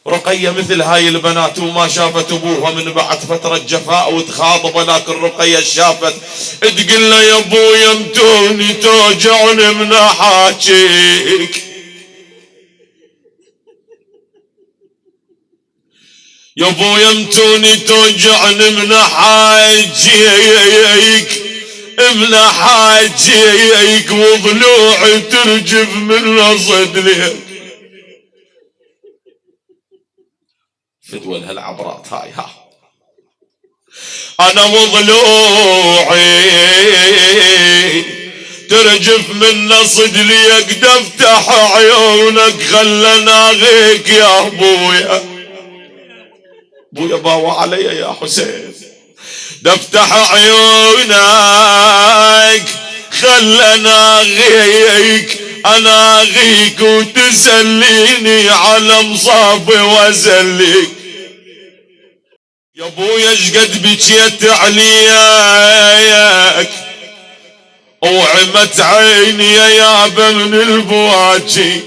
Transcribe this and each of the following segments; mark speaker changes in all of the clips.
Speaker 1: رقية مثل هاي البنات وما شافت ابوها من بعد فترة جفاء وتخاطب، لكن رقية شافت تقول له يا ابويا متوني توجعني من احاجيك، يا ابويا متوني توجعني من احاجيك، من احاجيك وضلوعي ترجف من صدرك. فدوى هالعبرات هاي ها، انا وضلوعي ترجف من صدرك، دفتح عيونك خلنا اغيك يا ابويا. ابويا باوى علي يا حسين، دفتح عيونك خلنا اغيك، انا اغيك وتسليني على مصافي واسليك. يا ابويا شقد بكيت عليك وعمت عيني يا يابا من البواجي،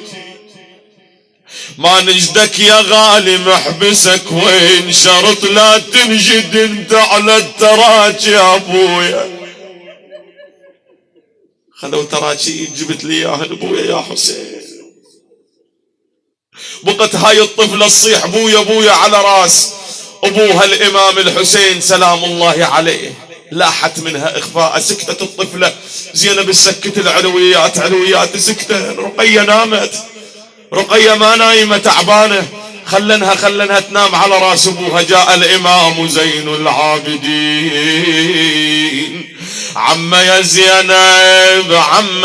Speaker 1: ما نجدك يا غالي محبسك وين، شرط لا تنجد انت على التراجي يا ابويا. خلوا تراجي جبت لي اياها ابويا يا حسين. بقت هاي الطفلة تصيح بويا بويا على راس ابوها الامام الحسين سلام الله عليه، لاحت منها اخفاء، سكتت الطفلة. زينب سكت العلويات، علويات سكتة. رقية نامت، رقية ما نايمة تعبانة، خلنها تنام على راس ابوها. جاء الامام زين العابدين، عم يا زينب عم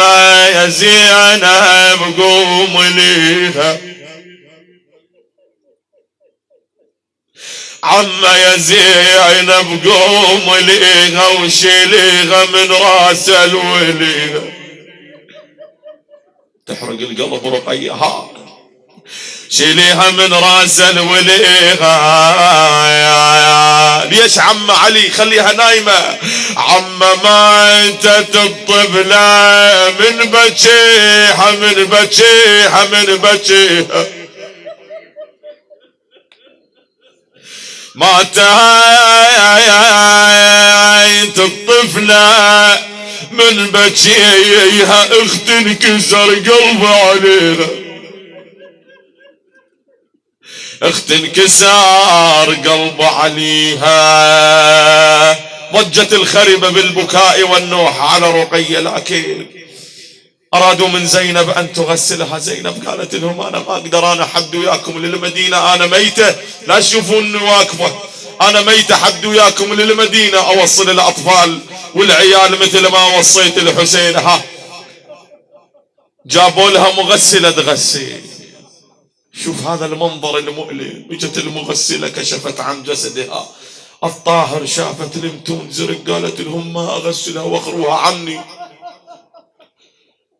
Speaker 1: يا زينب قوم ليها، عم يا زينب قوم ليها وشيليها من راس الوليها. تحرق القلب رقية ها، شيليها من راس الوليها. ليش عم علي خليها نايمة؟ عم ماتت الطفلة من بجيها من بجيها من بجيها، ماتت الطفلة من بجيها، اخت انكسر قلب عليها، اخت انكسر قلب عليها. ضجت الخربة بالبكاء والنوح على رقية، لكن ارادوا من زينب ان تغسلها. زينب قالت لهم انا ما اقدر، انا حد وياكم للمدينة، انا ميتة لا تشوفوني واقفة، انا ميتة حد وياكم للمدينة اوصل الاطفال والعيال مثل ما وصيت الحسين. ها جابوا لها مغسلة تغسل. شوف هذا المنظر المؤلم، اجت المغسلة كشفت عن جسدها الطاهر، شافت المتون زرق، قالت لهم ما اغسلها واخروها عني.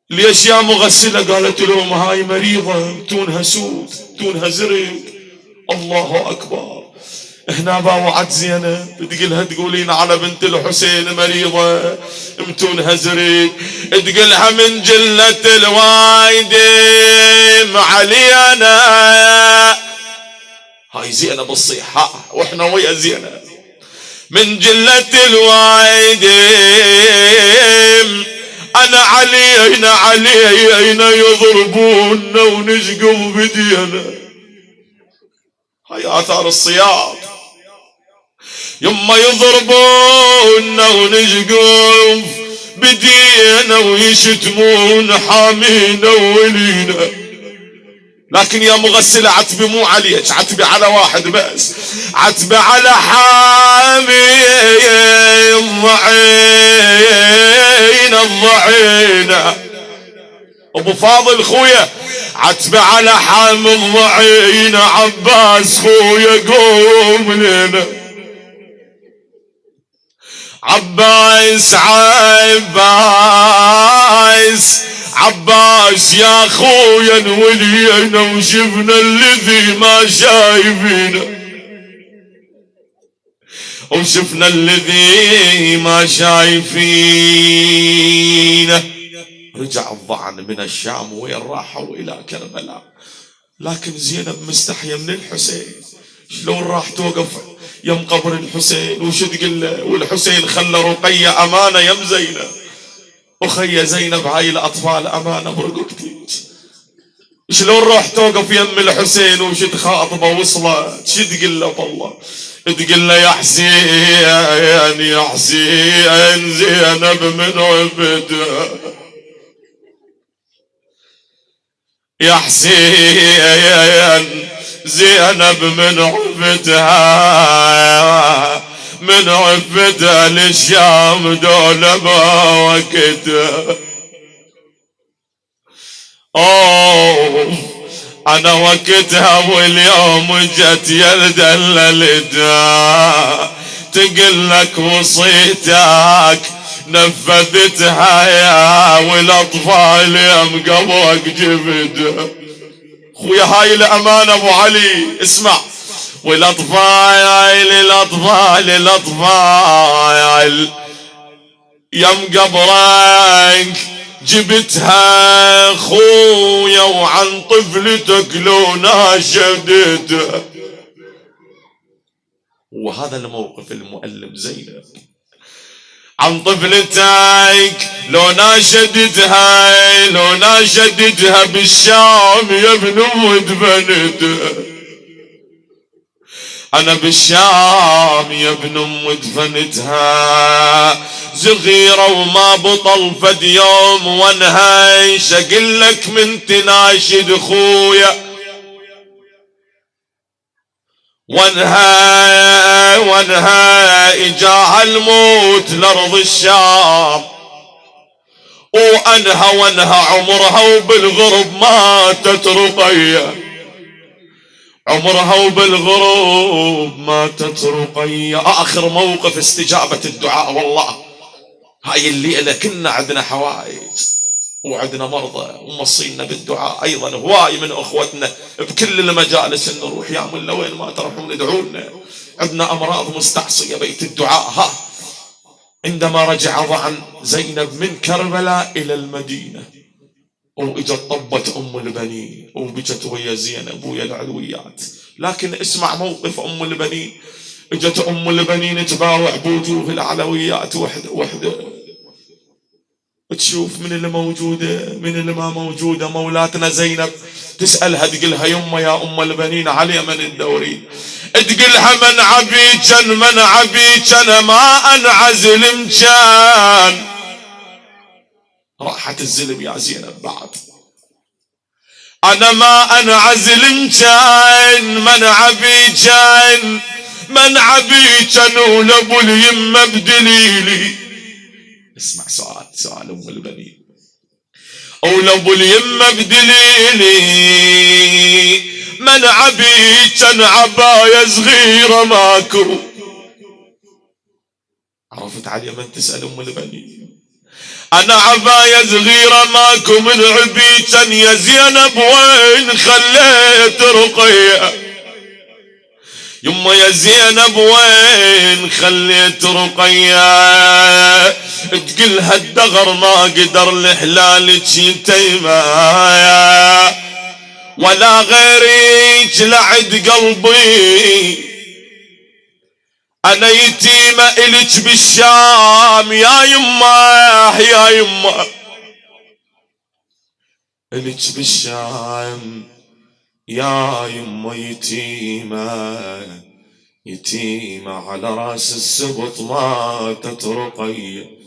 Speaker 1: ليش يا مغسلة؟ قالت لهم هاي مريضة متونها سود متونها زرق. الله اكبر. هنا باوعت زينب تقولها تقولين على بنت الحسين مريضة متونها زرق، تقولها من جلة الوايدم علينا. هاي زينب الصيحة واحنا ويا زينب. من جلة الوايدم انا علينا يضربونا ونشقف بدينا. هاي اثار الصياط، يما يضربونا ونشقف بدينا ويشتمون حامينا وولينا. لكن يا مغسلة عتبي مو عليك، عتبي على واحد بس، عتبي على حامي الضعين الضعينة ابو فاضل خويا، عتبي على حامي الضعينة عباس خويا قوم لنا. عباس عباس يا خويا نولينا وشفنا الذي ما شايفينا، وشفنا الذي ما شايفينه. رجع الضعن من الشام وين راحوا؟ إلى كربلاء. لكن زينب مستحية من الحسين، شلون راح توقف يم قبر الحسين وش تقول له؟ والحسين خلى رقية أمانة يم زينب، وخي زينب هاي الأطفال أمانة برقبتي، شلون راح توقف يم الحسين وش تخاطبه وصلت؟ شو تقول له؟ بالله تقول له يا حسين يا حسين زينب من عبده، يا حسين زينب من عفتها، من عفتها للشام دول وقتها. اوه انا وقتها واليوم جت يلد اللدها، تقول لك وصيتك نفذتها يا والاطفال يم قبرك جبدها. خويا هاي الامانه ابو علي اسمع، والاطفال الاطفال يم قبرك جبتها خويا، وعن طفلتك لو ناشدتها. وهذا الموقف المؤلم زينب، عن طفلتك لو ناشدتها، لو ناشدتها بالشام يا ابن ودفنتها، انا بالشام يا ابن دفنتها، صغيرة وما بطل فد يوم وانهاش اقول لك من تناشد خويا، وانها اجاها الموت لارض الشام، وانها عمرها وبالغرب ماتت رقية، عمرها وبالغروب ماتت رقية. آخر موقف استجابة الدعاء والله هاي الليلة كنا عندنا حوائج وعندنا مرضى ومصينا بالدعاء أيضا، هواي من أخوتنا بكل المجالس نروح يا من لوين ما تروحون ادعوا لنا، عندنا أمراض مستعصية بيت الدعاء. ها عندما رجع ضعن زينب من كربلاء إلى المدينة واجت طبت ام البنين وبجت ويا زينب ويا العلويات، لكن اسمع موقف ام البنين، اجت ام البنين تباوع بوجوه العلويات وحده وحده، تشوف من اللي موجوده من اللي ما موجوده. مولاتنا زينب تسالها تقولها يما يا ام البنين علي من الدورين، تقولها من عبيجن من عبيجن ما انعزل مكان. راحت الزلم يا زينب بعد، انا ما انعزل مكان من عبيجن من عبيجن ولابو اليمه بدليلي. اسمع سؤال ام البنين، ولابو اليمه بدليلي من عبيجن عبايه صغيره ماكو. عرفت علي من تسال ام البنين؟ انا عباية صغيرة ماكو من عبيتن يا زينب وين خليت رقية، يما يا زينب وين خليت رقية. تقلها الدغر ما قدر لحلالك يتيمة ولا غيرك لعد قلبي، انا يتيمة الك بالشام يا يما يا يما الك بالشام يا يما يتيمة يتيمة على راس السبط ماتت رقية.